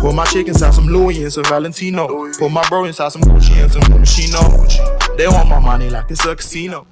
Put my chick inside some Louis and some Valentino. Put my bro inside some Gucci and some Moschino. They want my money like it's a casino.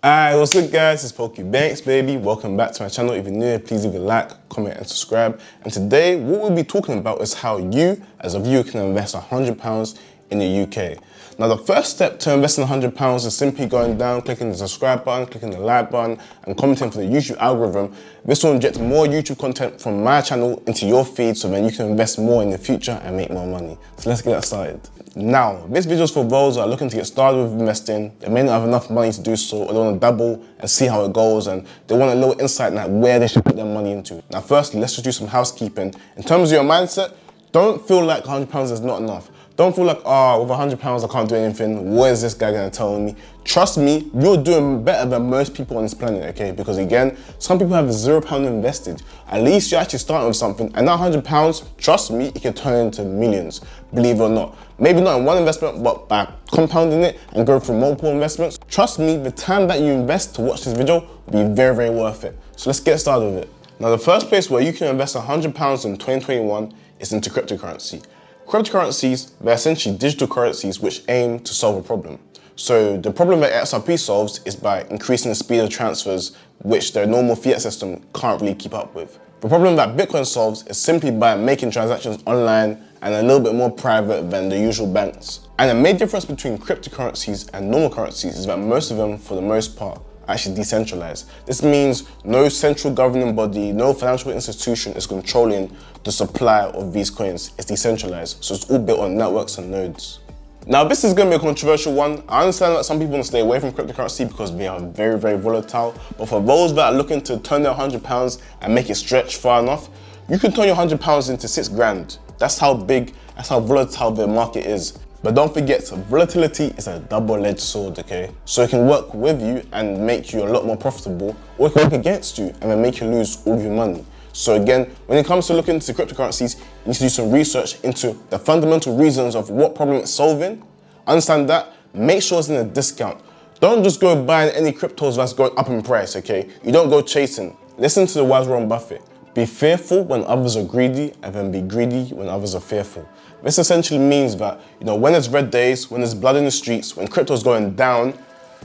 Alright, what's good guys? It's Poku Banks, baby. Welcome back to my channel. If you're new, please leave a like, comment and subscribe. And today, what we'll be talking about is how you, as a viewer, can invest £100 in the UK. Now, the first step to investing £100 is simply going down, clicking the subscribe button, clicking the like button, and commenting for the YouTube algorithm. This will inject more YouTube content from my channel into your feed so then you can invest more in the future and make more money. So let's get that started. Now, this video is for those that are looking to get started with investing. They may not have enough money to do so, or they want to dabble and see how it goes, and they want a little insight on where they should put their money into. Now, firstly, let's just do some housekeeping. In terms of your mindset, don't feel like £100 is not enough. Don't feel like, oh, with £100 I can't do anything. What is this guy gonna tell me? Trust me, you're doing better than most people on this planet, okay? Because again, some people have £0 invested. At least you're actually starting with something, and that £100, trust me, it can turn into millions, believe it or not. Maybe not in one investment, but by compounding it and going through multiple investments, trust me, the time that you invest to watch this video will be very, very worth it. So let's get started with it. Now, the first place where you can invest £100 in 2021 is into cryptocurrency. Cryptocurrencies, they're essentially digital currencies which aim to solve a problem. So the problem that XRP solves is by increasing the speed of transfers, which their normal fiat system can't really keep up with. The problem that Bitcoin solves is simply by making transactions online and a little bit more private than the usual banks. And the main difference between cryptocurrencies and normal currencies is that most of them, for the most part, are actually decentralized. This means no central governing body, no financial institution is controlling the supply of these coins. It's decentralized, so it's all built on networks and nodes. Now, this is going to be a controversial one. I understand that some people want to stay away from cryptocurrency because they are very, very volatile. But for those that are looking to turn their £100 and make it stretch far enough, you can turn your £100 into 6 grand. That's how big, that's how volatile the market is. But don't forget, volatility is a double-edged sword, okay? So it can work with you and make you a lot more profitable, or it can work against you and then make you lose all of your money. So again, when it comes to looking into cryptocurrencies, you need to do some research into the fundamental reasons of what problem it's solving. Understand that, make sure it's in a discount. Don't just go buying any cryptos that's going up in price, okay? You don't go chasing. Listen to the wise Warren Buffett. Be fearful when others are greedy, and then be greedy when others are fearful. This essentially means that, when there's red days, when there's blood in the streets, when crypto's going down,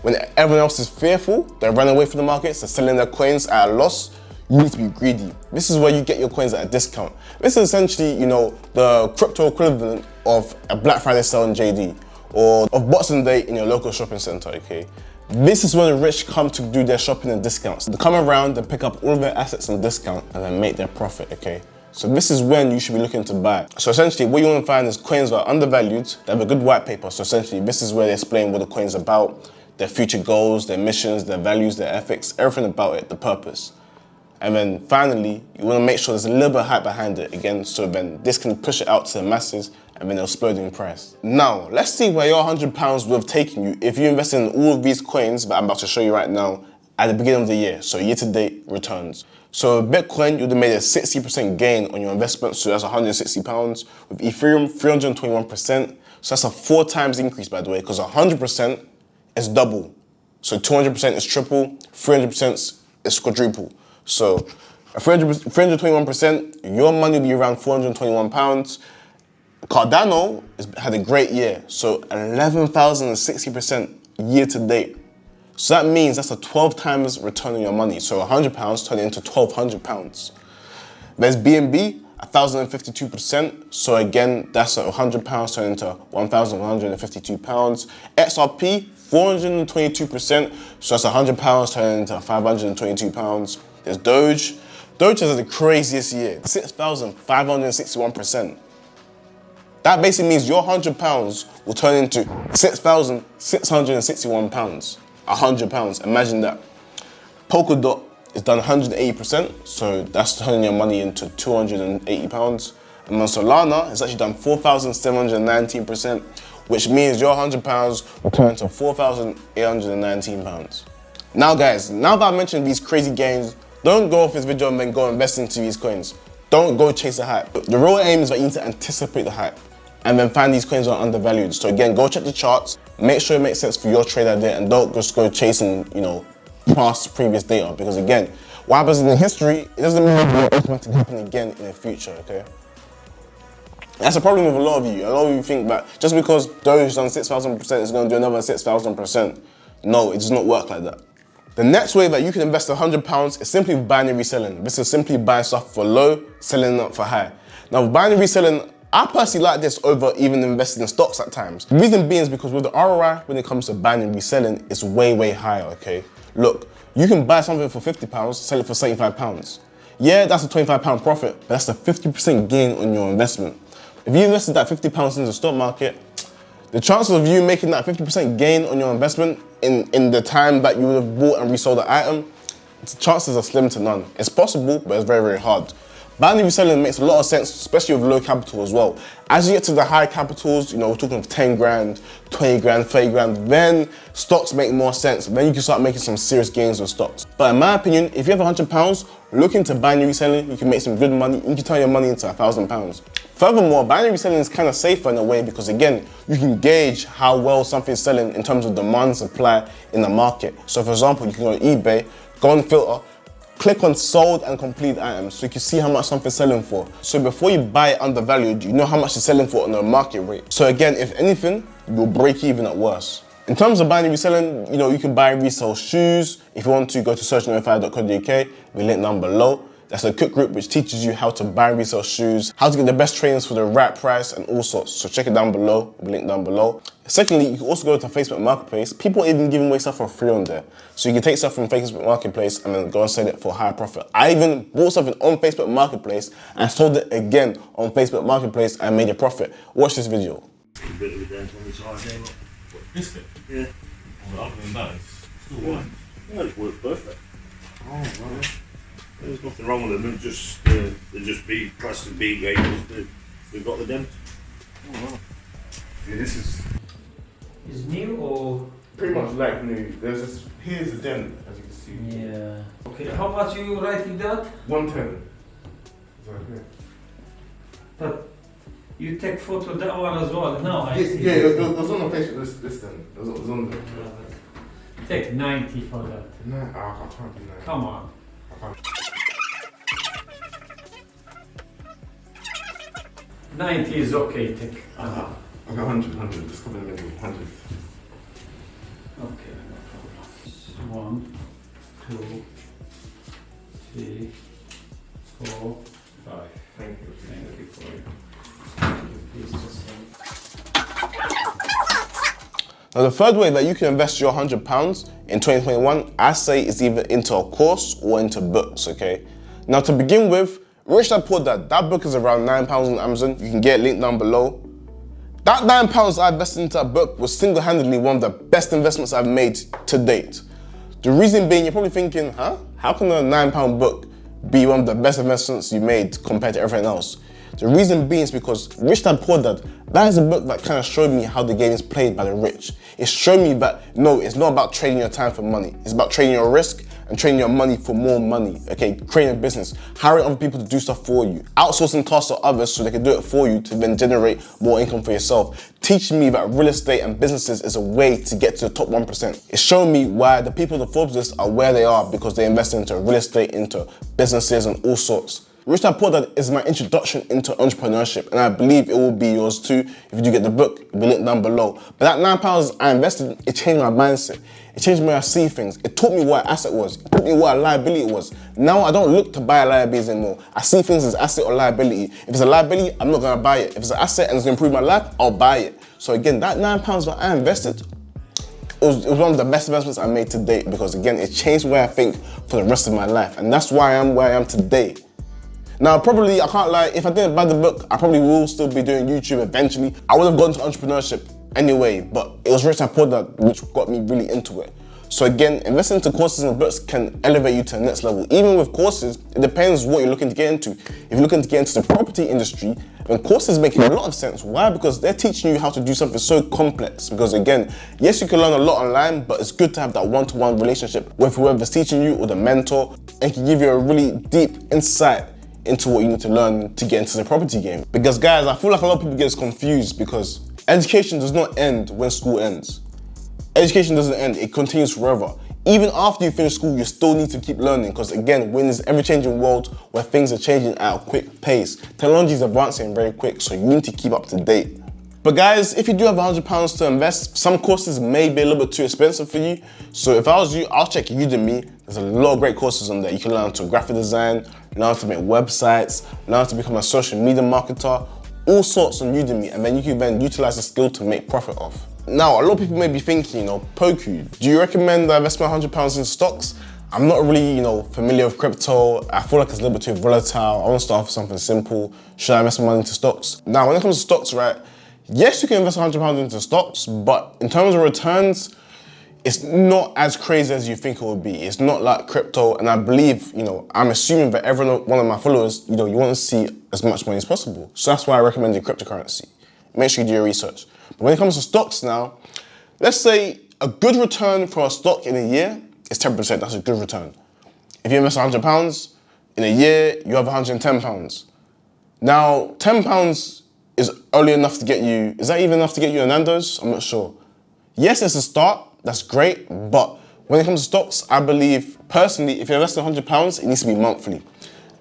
when everyone else is fearful, they're running away from the markets, they're selling their coins at a loss, you need to be greedy. This is where you get your coins at a discount. This is essentially, the crypto equivalent of a Black Friday sale in JD, or of Boxing Day in your local shopping center, okay? This is when the rich come to do their shopping and discounts. They come around and pick up all of their assets on discount and then make their profit, okay? So this is when you should be looking to buy. So essentially, what you want to find is coins that are undervalued, they have a good white paper. So essentially, this is where they explain what the coin's about, their future goals, their missions, their values, their ethics, everything about it, the purpose. And then finally, you want to make sure there's a little bit of hype behind it again, so then this can push it out to the masses and then it'll explode in price. Now, let's see where your £100 would have taken you if you invested in all of these coins that I'm about to show you right now at the beginning of the year, so year-to-date returns. So Bitcoin, you would have made a 60% gain on your investment, so that's £160. With Ethereum, 321%, so that's a 4 times increase, by the way, because 100% is double. So 200% is triple, 300% is quadruple. So 321%, your money will be around £421. Cardano had a great year, so 11,060% year to date. So that means that's a 12 times return on your money. So £100 turning into £1,200. There's BNB, 1,052%. So again, that's £100 turning into £1,152. XRP, 422%. So that's £100 turning into £522. There's Doge. Doge has the craziest year, 6,561%. That basically means your £100 will turn into £6,661. £100, imagine that. Polkadot is done 180%, so that's turning your money into £280. And then Solana has actually done 4,719%, which means your £100 will turn into £4,819. Now guys, now that I mentioned these crazy gains, don't go off this video and then go invest into these coins. Don't go chase the hype. The real aim is that you need to anticipate the hype and then find these coins are undervalued. So again, go check the charts, make sure it makes sense for your trade idea, and don't just go chasing, past previous data, because again, what happens in history, it doesn't mean it will automatically happen again in the future, okay? That's a problem with a lot of you. A lot of you think that just because Doge's done 6,000%, it's going to do another 6,000%. No, it does not work like that. The next way that you can invest £100 is simply buying and reselling. This is simply buying stuff for low, selling it for high. Now, with buying and reselling, I personally like this over even investing in stocks at times. The reason being is because with the ROI, when it comes to buying and reselling, it's way, way higher, okay? Look, you can buy something for £50, sell it for £75. Yeah, that's a £25 profit, but that's a 50% gain on your investment. If you invested that £50 in the stock market, the chances of you making that 50% gain on your investment in the time that you would have bought and resold the item, the chances are slim to none. It's possible, but it's very, very hard. Buying and reselling makes a lot of sense, especially with low capital as well. As you get to the high capitals, we're talking of 10 grand, 20 grand, 30 grand, then stocks make more sense. Then you can start making some serious gains with stocks. But in my opinion, if you have £100, looking to buying and reselling, you can make some good money. You can turn your money into £1,000. Furthermore, buying and reselling is kind of safer in a way because again, you can gauge how well something is selling in terms of demand and supply in the market. So for example, you can go on eBay, go on filter, click on sold and complete items so you can see how much something's selling for. So before you buy it undervalued, you know how much it's selling for on the market rate. So again, if anything, you'll break even at worst. In terms of buying and reselling, you can buy and resell shoes. If you want to, go to searchnotify.co.uk, we link down below. That's a quick group which teaches you how to buy and resell shoes, how to get the best trainers for the right price and all sorts. So check it down below, we link down below. Secondly, you can also go to Facebook Marketplace. People are even giving away stuff for free on there. So you can take stuff from Facebook Marketplace and then go and sell it for higher profit. I even bought something on Facebook Marketplace and sold it again on Facebook Marketplace and made a profit. Watch this video. This bit? Yeah. Well, other than that, it's still one. Yeah, it works perfect. Oh, right. There's nothing wrong with them. They're just B class and B gauges. They've got the dent. Oh, wow. Yeah, this is Is new or? pretty much like new. There's this, here's a dent, as you can see. Yeah. Okay, how much you writing that? 110. Is that okay? But you take photo that one as well. No, I Yeah, see. yeah, it was on the Facebook list then. It was on the... Take 90 for that. No, I can't do that. Come on. I can't. 90 is okay, take. Okay, 100. Just come in the middle, 100. Okay, no problem. 1, 2, 3, 4, 5. Thank you. Thank you for it. Please just Now the third way that you can invest your £100 in 2021, I say is either into a course or into books, okay? Now to begin with, Rich Dad Poor Dad, that book is around £9 on Amazon. You can get it linked down below. That £9 I invested into that book was single-handedly one of the best investments I've made to date. The reason being, you're probably thinking, huh? How can a £9 book be one of the best investments you made compared to everything else? The reason being is because Rich Dad Poor Dad, that is a book that kind of showed me how the game is played by the rich. It showed me that, no, it's not about trading your time for money. It's about trading your risk and trading your money for more money, okay? Creating a business, hiring other people to do stuff for you, outsourcing tasks to others so they can do it for you to then generate more income for yourself. Teaching me that real estate and businesses is a way to get to the top 1%. It's showing me why the people on the Forbes list are where they are because they invest into real estate, into businesses and all sorts. Rich Dad Poor Dad is my introduction into entrepreneurship and I believe it will be yours too if you do get the book. It'll be linked down below. But that £9 I invested, it changed my mindset. It changed the way I see things. It taught me what an asset was. It taught me what a liability was. Now I don't look to buy liabilities anymore. I see things as asset or liability. If it's a liability, I'm not gonna buy it. If it's an asset and it's gonna improve my life, I'll buy it. So again, that £9 that I invested, it was one of the best investments I made to date because again, it changed the way I think for the rest of my life. And that's why I am where I am today. Now, probably, I can't lie, if I didn't buy the book, I probably will still be doing YouTube eventually. I would have gone to entrepreneurship anyway, but it was Rich Dad Poor Dad which got me really into it. So again, investing into courses and books can elevate you to the next level. Even with courses, it depends what you're looking to get into. If you're looking to get into the property industry, then courses make a lot of sense. Why? Because they're teaching you how to do something so complex. Because again, yes, you can learn a lot online, but it's good to have that one-to-one relationship with whoever's teaching you or the mentor, and can give you a really deep insight into what you need to learn to get into the property game. Because guys, I feel like a lot of people get confused because education does not end when school ends. Education doesn't end, it continues forever. Even after you finish school, you still need to keep learning because again, we're in this ever-changing world where things are changing at a quick pace. Technology is advancing very quick, so you need to keep up to date. But guys, if you do have £100 to invest, some courses may be a little bit too expensive for you. So if I was you, I'll check Udemy. There's a lot of great courses on there. You can learn to graphic design, learn to make websites, learn to become a social media marketer, all sorts on Udemy, and then you can then utilize the skill to make profit off. Now, a lot of people may be thinking, Poku, do you recommend I invest my £100 in stocks? I'm not really, familiar with crypto. I feel like it's a little bit too volatile. I want to start off with something simple. Should I invest my money into stocks? Now, when it comes to stocks, right, yes, you can invest £100 into stocks, but in terms of returns, it's not as crazy as you think it would be. It's not like crypto, and I believe, I'm assuming that every one of my followers, you want to see as much money as possible. So that's why I recommend the cryptocurrency. Make sure you do your research. But when it comes to stocks now, let's say a good return for a stock in a year is 10%. That's a good return. If you invest £100 in a year, you have £110. Now, £10 is only enough to get you, is that even enough to get you a Nando's? I'm not sure. Yes, it's a start, that's great, but when it comes to stocks, I believe, personally, if you're investing £100, it needs to be monthly.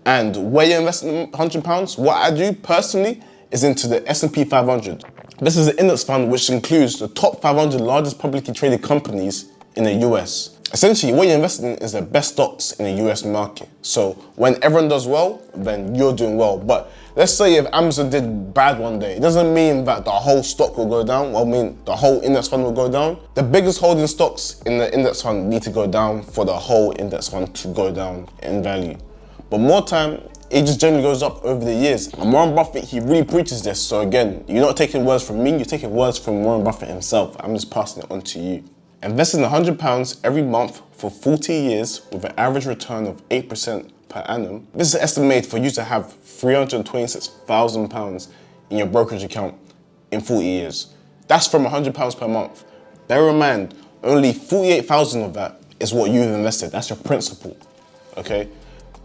And where you're investing £100, what I do personally is into the S&P 500. This is an index fund which includes the top 500 largest publicly traded companies in the US. Essentially, what you're investing in is the best stocks in the US market. So when everyone does well, then you're doing well. But let's say if Amazon did bad one day, it doesn't mean that the whole stock will go down. Well, I mean, the whole index fund will go down. The biggest holding stocks in the index fund need to go down for the whole index fund to go down in value. But more time, it just generally goes up over the years. And Warren Buffett, he really preaches this. So again, you're not taking words from me, you're taking words from Warren Buffett himself. I'm just passing it on to you. Investing £100 every month for 40 years with an average return of 8% per annum. This is estimated for you to have £326,000 in your brokerage account in 40 years. That's from £100 per month. Bear in mind, only 48,000 of that is what you've invested. That's your principal, okay?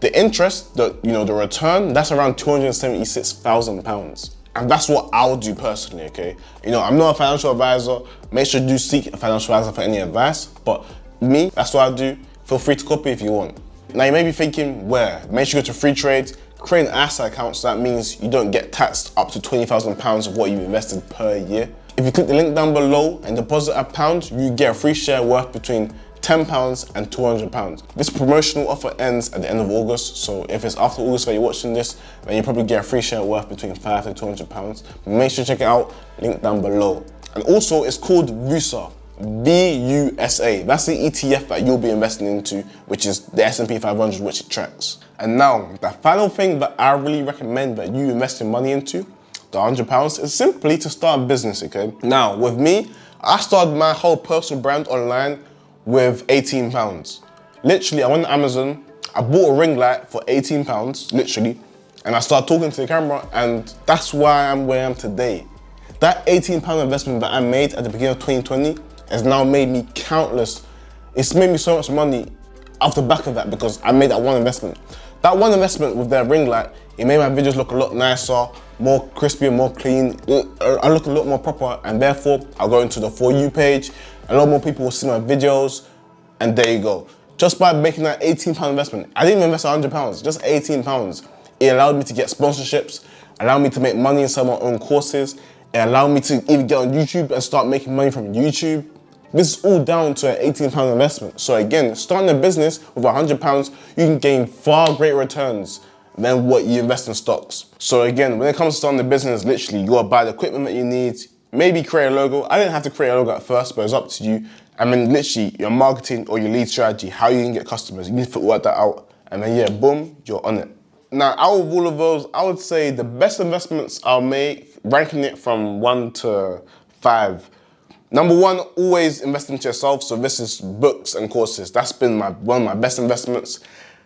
The interest, the return, that's around £276,000. And that's what I'll do personally, okay? I'm not a financial advisor. Make sure you do seek a financial advisor for any advice. But me, that's what I do. Feel free to copy if you want. Now you may be thinking, where? Make sure you go to free trade, create an ASA account, so that means you don't get taxed up to £20,000 of what you invested per year. If you click the link down below and deposit £1, you get a free share worth between £10 and £200. This promotional offer ends at the end of August, so if it's after August that you're watching this, then you probably get a free share worth between £5 and £200. But make sure to check it out, link down below. And also, it's called VUSA, V-U-S-A. That's the ETF that you'll be investing into, which is the S&P 500, which it tracks. And now, the final thing that I really recommend that you invest your money into, the £100, is simply to start a business, okay? Now, with me, I started my whole personal brand online with £18. Literally, I went to Amazon, I bought a ring light for £18, literally, and I started talking to the camera, and that's why I'm where I am today. That £18 investment that I made at the beginning of 2020 has now made me countless. It's made me so much money off the back of that because I made that one investment. That one investment with that ring light, it made my videos look a lot nicer, more crispy, more clean. I look a lot more proper, and therefore I'll go into the For You page. A lot more people will see my videos, and there you go. Just by making that £18 investment, I didn't even invest £100, just £18. It allowed me to get sponsorships, allowed me to make money in some of my own courses. It allowed me to even get on YouTube and start making money from YouTube. This is all down to an £18 investment. So again, starting a business with £100, you can gain far greater returns than what you invest in stocks. So again, when it comes to starting a business, literally, you gotta buy the equipment that you need, maybe create a logo. I didn't have to create a logo at first, but it's up to you. I mean, literally, your marketing or your lead strategy, how you can get customers, you need to work that out. And then yeah, boom, you're on it. Now, out of all of those, I would say the best investments I'll make, ranking it from 1 to 5. Number 1, always invest into yourself. So this is books and courses. That's been one of my best investments.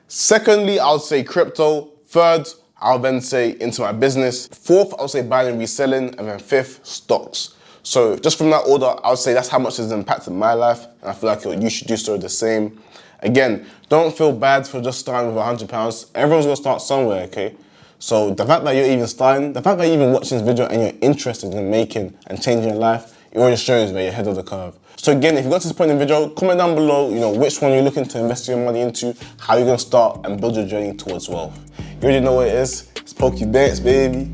Secondly, I would say crypto. Third, I'll then say into my business. Fourth, I'll say buying and reselling. And then fifth, stocks. So just from that order, I would say that's how much it's impacted my life. And I feel like you should do so the same. Again, don't feel bad for just starting with £100. Everyone's gonna start somewhere, okay? So the fact that you're even starting, the fact that you're even watching this video and you're interested in making and changing your life it already shows that you're ahead of the curve. So again, if you got to this point in the video, comment down below, which one you're looking to invest your money into, how you're gonna start and build your journey towards wealth. You already know what it is. It's Poku Banks, baby.